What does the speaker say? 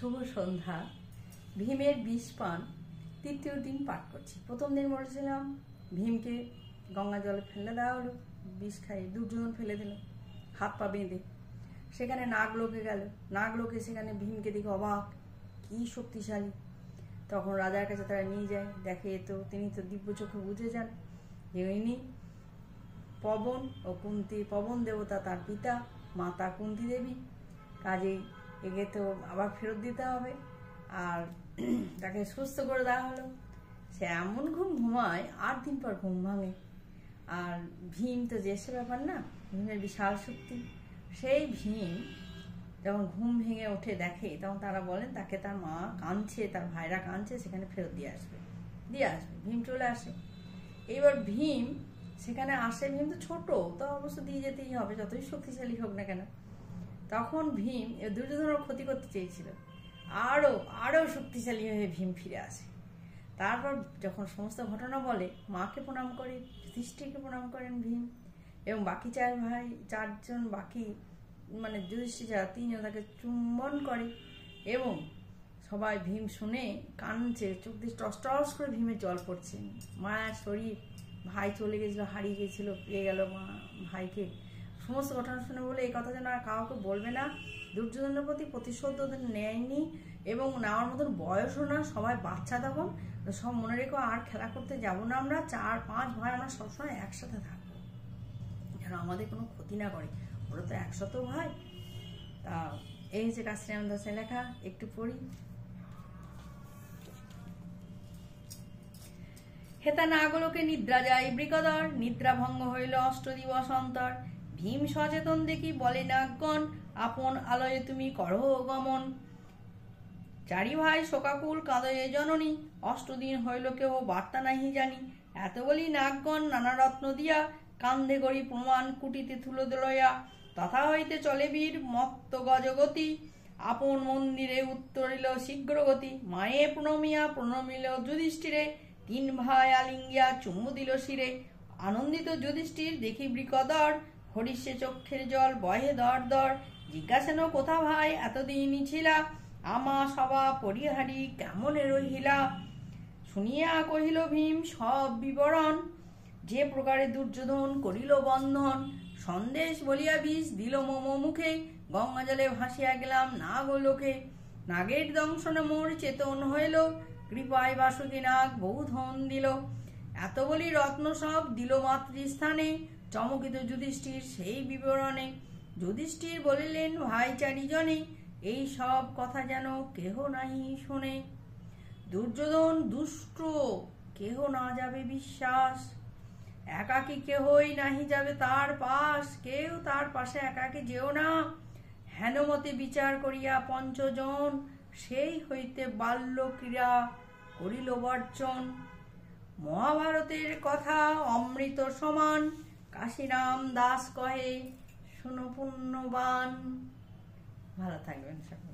শুভ সন্ধ্যা। ভীমের বিষ পান তৃতীয় দিন পাঠ করছি। প্রথম দিন বলেছিলাম ভীমকে গঙ্গা জলে ফেলে দেওয়া হলো, বিষ খাইয়ে দুর্যোধন ফেলে দিল হাত পা বেঁধে। সেখানে নাগলোকে গেল, নাগলোকে সেখানে ভীমকে দেখে অবাক, কি শক্তিশালী। তখন রাজার কাছে তারা নিয়ে যায়, দেখে তো তিনি তো দিব্য চোখে বুঝে যান যে ইনি পবন ও কুন্তী, পবন দেবতা তার পিতা, মাতা কুন্তী দেবী, কাজেই একে তো আবার ফেরত দিতে হবে। আর তাকে সুস্থ করে দেওয়া হলো। সে এমন ঘুম ঘুমায়, 8 দিন পর ঘুম ভাঙে। আর ভীম তো জ্যেষ্ঠ ব্যাপার না, ভীমের বিশাল শক্তি। সেই ভীম যখন ঘুম ভেঙে ওঠে দেখে, তখন তারা বলেন তাকে তার মা কাঁদছে, তার ভাইরা কাঁদছে, সেখানে ফেরত দিয়ে আসবে। ভীম চলে আসে। এইবার ভীম সেখানে আসে, ভীম তো ছোট, তো অবশ্য দিয়ে যেতেই হবে যতই শক্তিশালী হোক না কেন। তখন ভীম দুর্যোধনের ক্ষতি করতে চেয়েছিল, আরো শক্তিশালী হয়ে ভীম ফিরে আসে। তারপর যখন সমস্ত ঘটনা বলে, মাকে প্রণাম করে, যুধিষ্ঠিরকে প্রণাম করেন ভীম, এবং বাকি 4 ভাই, 4 জন বাকি মানে যুধিষ্ঠির যারা 3 জন তাকে চুম্বন করে। এবং সবাই ভীম শুনে কাঁদছে, চোখ দিয়ে টস টস করে ভীমের জল পড়ছে। মায়ের শরীর, ভাই চলে গেছিল, হারিয়ে গেছিল, পেয়ে গেল মা ভাইকে। সমস্ত ঘটনা শুনে বলে এই কথা যেন আর কাউকে বলবে না, দুর্যোধনের প্রতি প্রতিশোধ ওদের নেয়নি এবং নেওয়ার মতন বয়সও না, সবাই বাচ্চা। তখন সব মনে রেখো, আর খেলা করতে যাব না, আমরা 4-5 ভাই আমরা সবসময় একসাথে থাকবো, যেন আমাদের কোনো ক্ষতি না করে। ওরা তো 100 ভাই। তা এই হচ্ছে কাশ্রী রাম দাসের লেখা, একটু পড়ি। হেতা নাগলোকে নিদ্রা যায় বৃকদর, নিদ্রা ভঙ্গ হইল 8 দিবস অন্তর। ভীম সচেতন দেখি বলে নাগগণ, আপন আলয়ে তুমি করো গমন। 4 ভাই শোকাকুল কাঁদয়ে জননী, 8 দিন হইল কেহ বার্তা নাহি জানি। এত বলি নাগগণ নানা রত্ন দিয়া, কান্ধে গড়ি প্রমাণ কুটিতে তুলো লইয়া। তথা হইতে চলে বীর মত্ত গজগতি, আপন মন্দিরে উত্তরিল শীঘ্র গতি। মায়ে প্রণমিল যুধিষ্ঠিরে, 3 ভাই আলিঙ্গিয়া চুম্বু দিল শিরে। আনন্দিত যুধিষ্ঠির দেখি বৃকদর, হরিষে চক্ষের জল বহে দর দর। জিজ্ঞাসেন কোথা ভাই এতদিনই ছিলা, আমা সভা পরিহারি কেমনে রহিলা। শুনিয়া কহিল ভীম সব বিবরণ, যে প্রকারে দুর্যোধন করিল বন্ধন। সন্দেশ বলিয়া বিষ দিল মম মুখে, গঙ্গা জলে ভাসিয়া গেলাম নাগলোকে। নাগের দংশনে মোর চেতন হইল, কৃপায় বাসুকী নাগ বহু ধন দিল। এত বলি রত্ন সব দিল মাতৃস্থানে, চমকিত যুধিষ্ঠির সেই বিবরণে। যুধিষ্ঠির বলিলেন ভাই 4 জনে, এই সব কথা যেন কেহ নাহি শোনে। দুর্যোধন দুষ্ট, কেহ না যাবে বিশ্বাস, একাকী কেহই নাহি যাবে তার পাশ। কেউ তার পাশে একাকী যেও না, হেনমতে বিচার করিয়া 5 জন। সেই হইতে বাল্য ক্রীড়া করিল বর্জন। মহাভারতের কথা অমৃত সমান, কাশীরাম দাস কহে শোনো পুণ্যবান। ভালো থাকবেন সবাই।